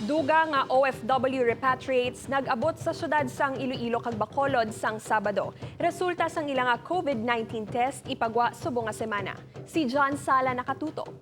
Dugang nga OFW repatriates nag-abot sa syudad sang Iloilo kag Bacolod sang Sabado. Resulta sang ilang nga COVID-19 test ipagwa subong nga semana. Si John Sala nakatuto.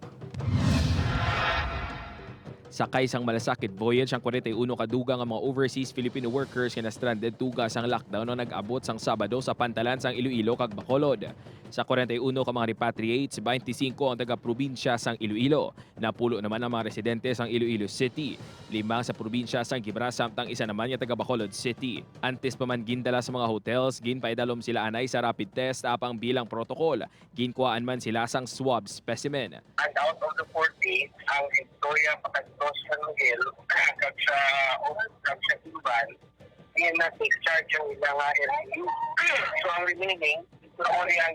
Sakay sang malasakit voyage ang 41 kadugang ang mga overseas Filipino workers nga na-stranded tuga sang lockdown na nag-abot sang Sabado sa pantalan sang Iloilo kag Bacolod. Sa 41 ka mga repatriates, 25 ang taga-probinsya sang Iloilo. Napulo naman ang mga residente sang Iloilo City. 5 sa probinsya sang Gibra samtang isa naman nga taga Bacolod City. Antes pa man gindala sa mga hotels, ginpaidalum sila anay sa rapid test apang bilang protokol. Ginkuhaan man sila sang swab specimen. And out of the 40, ang Victoria Patagtos sa Nugel, kag sa Dugang, yun na take-charge yung ilang LCU. So ang remaining, only ang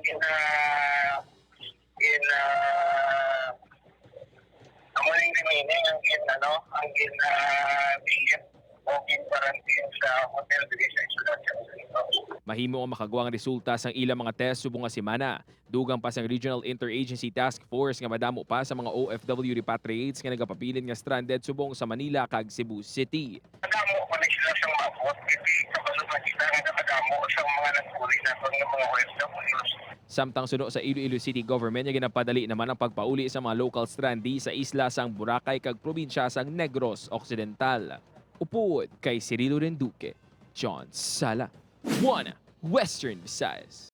bigyan o quarantine sa hotel dili sa isolasyon sa ito. Mahimo ang makagawa ang resulta sang ilang mga test subong nga semana. Dugang pa sang Regional Interagency Task Force nga madamo pa sa mga OFW repatriates nga nagapabilin nga stranded subong sa Manila kag Cebu City. Madamo ko na sila siyang maabot kasi kapalupan sila nga nakadamo sa mga nagpuri na mga OFWs. Samtang suno sa Iloilo City Government nga ginapadali naman ang pagpauli sa mga local strandee sa isla sang Boracay kag probinsya sang Negros Occidental. Upuod kay Cirilo Renduque, John Sala, Western Visayas.